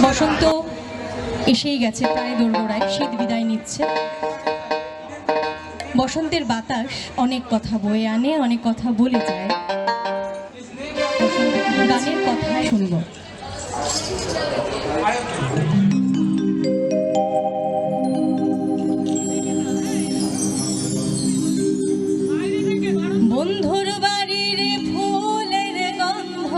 বসন্ত এসেই গেছে, প্রায় দোরগোড়ায়, শীত বিদায় নিচ্ছে। বসন্তের বাতাস অনেক কথা বয়ে আনে, অনেক কথা বলে যায়। গানের কথায় শুনব। বন্ধুর বাড়ির ফুলের গন্ধ,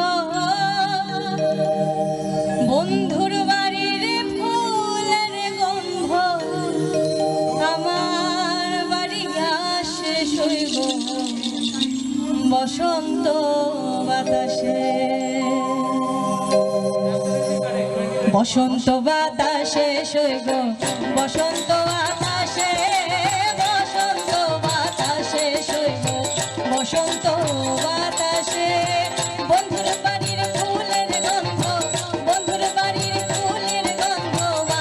বন্ধুর বাড়ির ফুলের গন্ধ আমার বাড়ি আসে শৈব বসন্ত বাতাসে, বসন্ত বাতাসে শৈব বসন্ত বাতাসে, বসন্ত বাতাসে শৈব বসন্ত বাতাসে। বন্ধুর বাড়ির ফুলের গন্ধ, বন্ধুর বাড়ির ফুলের গন্ধ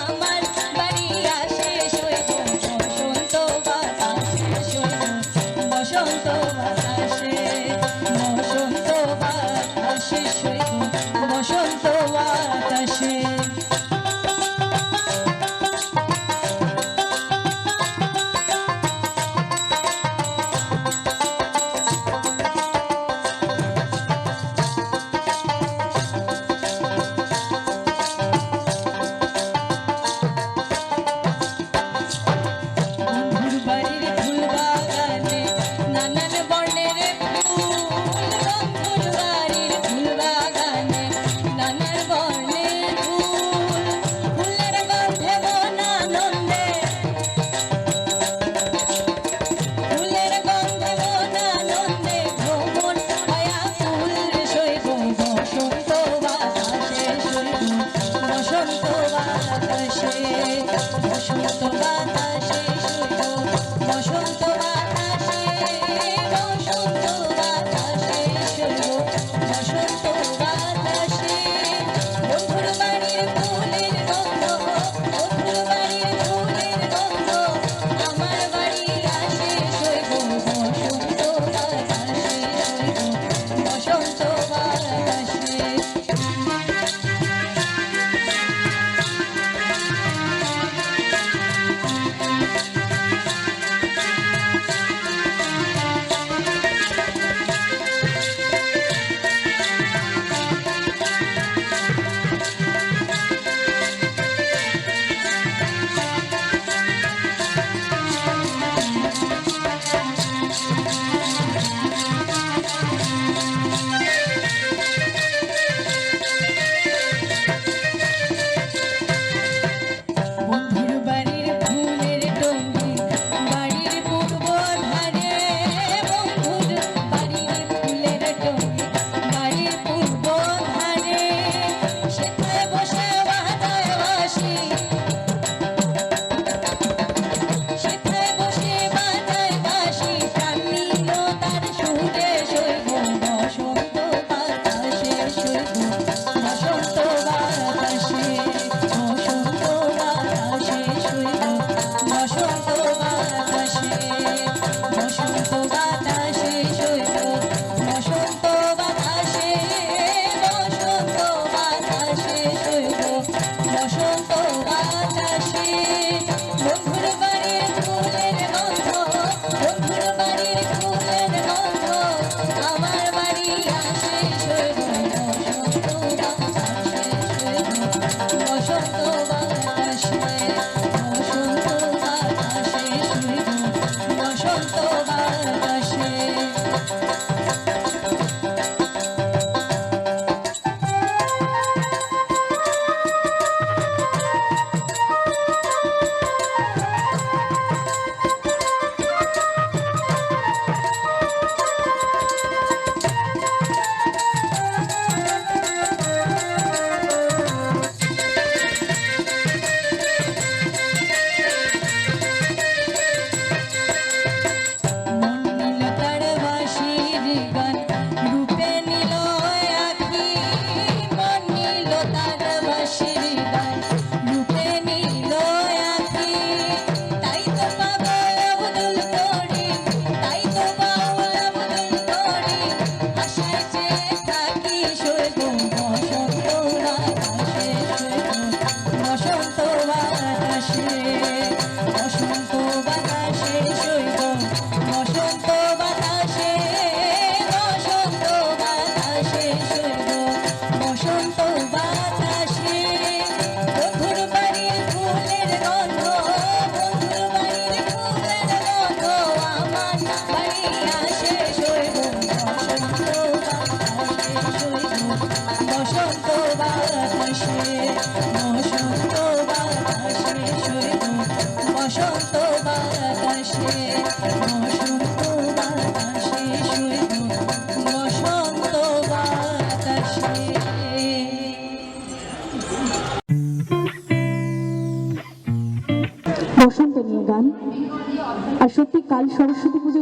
আমার বাড়ি আসে শৈব বসন্ত বাতাসে, শৈব বসন্ত বাতাসে, বসন্ত বাতাসে শৈব বসন্ত বাতাসে। বন্ধুর বাড়ির ফুল বাগানে নানান বর্ণের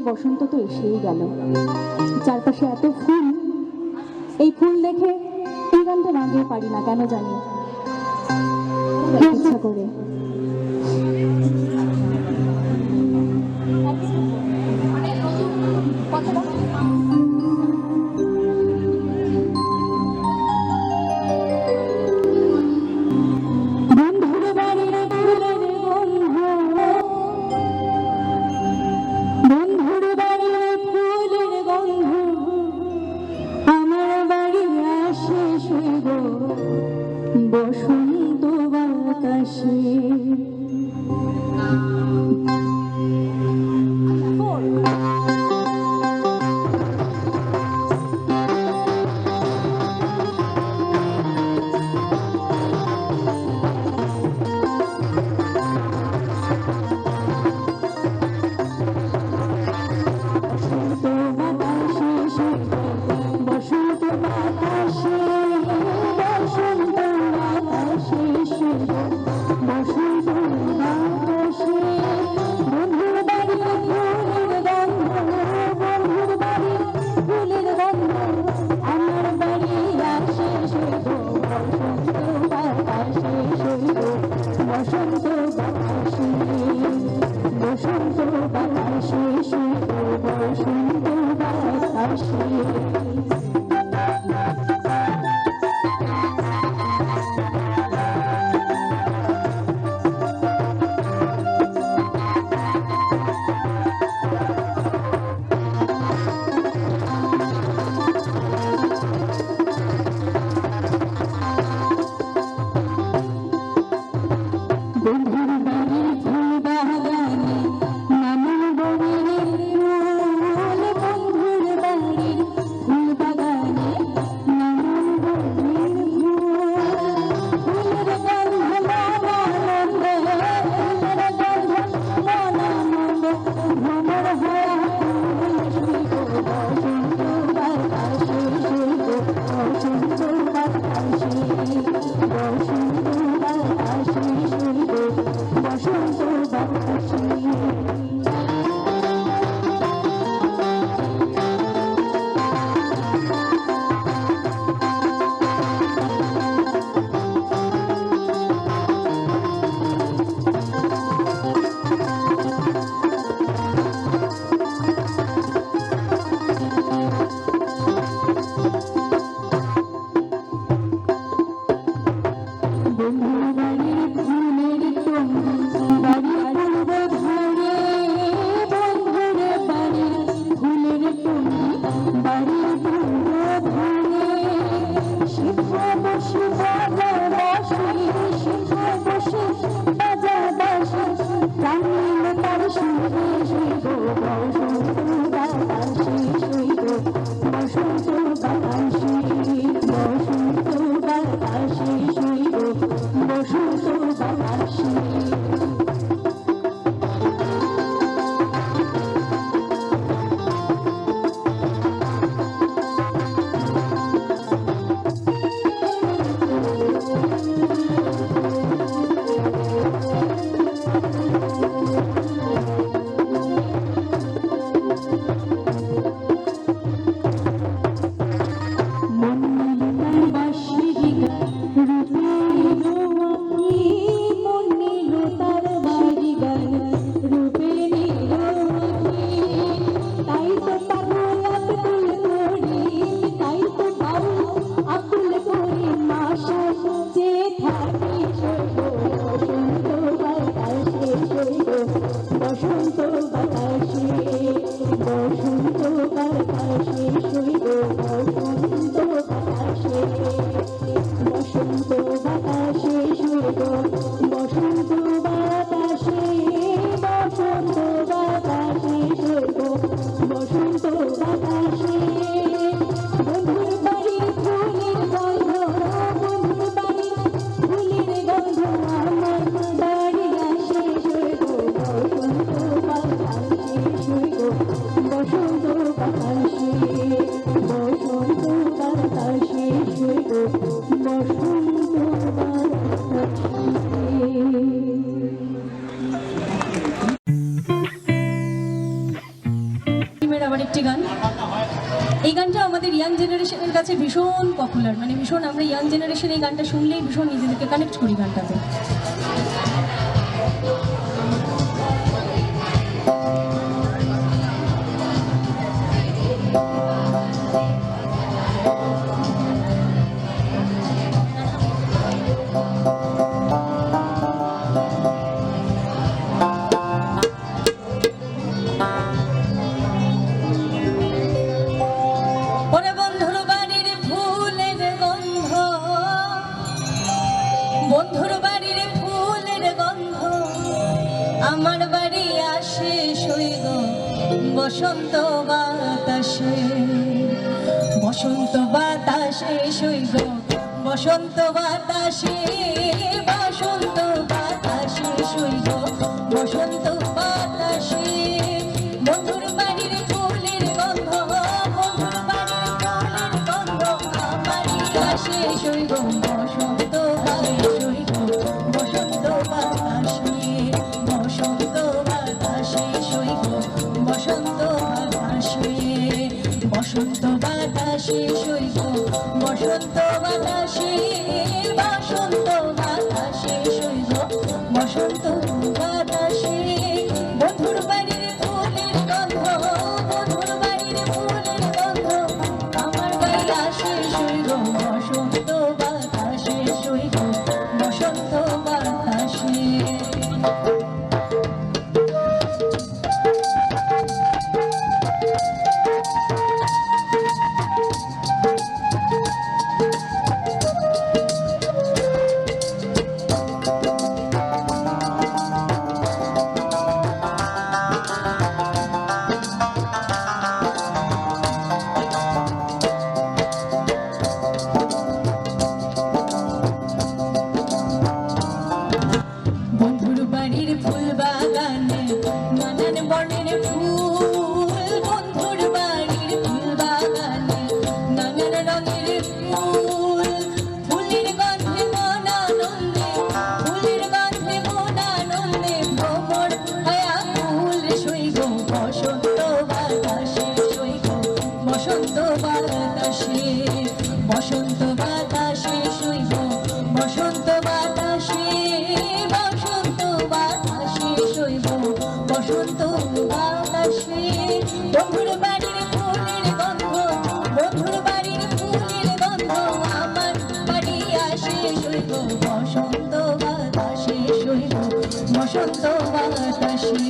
বসন্ত তো এসেই গেল, চারপাশে এত ফুল, এই ফুল দেখে এই গানটা না গিয়ে পারি না, কেন জানি ইচ্ছা করে। বন্ধুর বাড়ির ফুলের গন্ধ, বন্ধুর বাড়ির ফুলের গন্ধ আমার বাড়ি আসে শুইব বসন্ত বাতাসে। এই গানটা আমাদের ইয়াং জেনারেশনের কাছে ভীষণ পপুলার, মানে ভীষণ, আমরা ইয়াং জেনারেশন এই গানটা শুনলেই ভীষণ নিজেদেরকে কানেক্ট করি গানটাতে। বন্ধুর বাড়ির ফুলের গন্ধ আমার বাড়ি আসে সইগ বসন্ত বাতাসে, বসন্ত বাতাসে সইগ বসন্ত বাতাসে, বসন্ত বাতাসে সইগ বসন্ত বাতাসে। বন্ধুর বাড়ির ফুলের গন্ধ, বন্ধুর বাড়ির ফুলের গন্ধ আমার আসে সইগ বসন্ত বসন্ত বাতাসে সইব বসন্ত বাতাসে, বসন্ত বাতাসে সইব বসন্ত বাতাসে। বন্ধুর বাড়ির ফুলের গন্ধ, বন্ধুর বাড়ির ফুলের গন্ধ আমার বাড়ি আসে সইব বসন্ত বাতাসে সইব বসন্ত বাতাসে। ফুল বাগানে নানান বর্ণের ফুল, বন্ধুর বাড়ির ফুল বাগানে নানান রঙের ফুল। ফুলের গন্ধে মন আনন্দে, ফুলের গন্ধে মন আনন্দে ভ্রমর হয়া ফুল সইব বসন্ত বাতাসে সইব বসন্ত বাতাসে, বসন্ত বাতাসে সইব বসন্ত বাতাসে, বসন্ত বাতাসে সইব বসন্ত বাতাসে। বন্ধুর বাড়ির ফুলের গন্ধ, বন্ধুর বাড়ির ফুলের গন্ধ আমার বাড়ি আসে সইব বসন্ত বাতাসে সইব বসন্ত বাতাসে।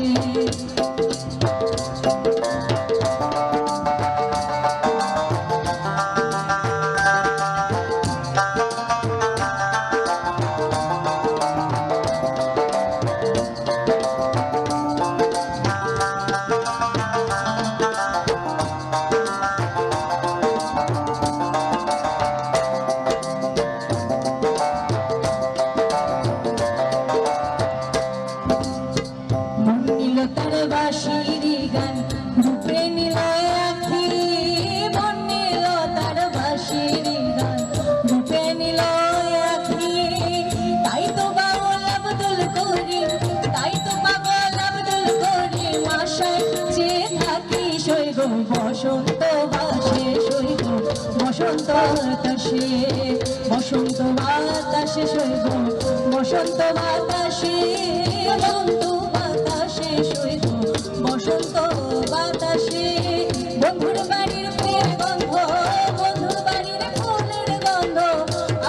তার বাঁশির গান রূপে নিল আখি, মন নিল তার বাঁশির গান রূপে নিল আখি। তাই তো পাগল আব্দুল করিম, তাই তো পাগল আব্দুল করিম আশায় যে থাকি সইব বসন্ত বাসে সইব বসন্ত বাতাসে, বসন্ত বাতাসে সইব বসন্ত বাতাসে, বসন্ত বাতাসে সইব বসন্ত বাতাসে। বন্ধুর বাড়ির ফুলের গন্ধ, বন্ধুর বাড়ির ফুলের গন্ধ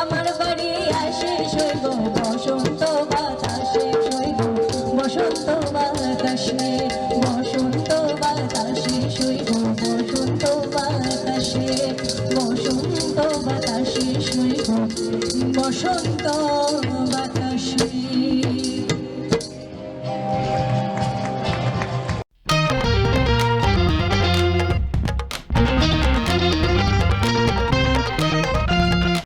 আমার বাড়ি আসে সইব বসন্ত বাতাসে সইব বসন্ত বাতাসে, বসন্ত বাতাসে সইব বসন্ত বাতাসে, বসন্ত বাতাসে সইব বসন্ত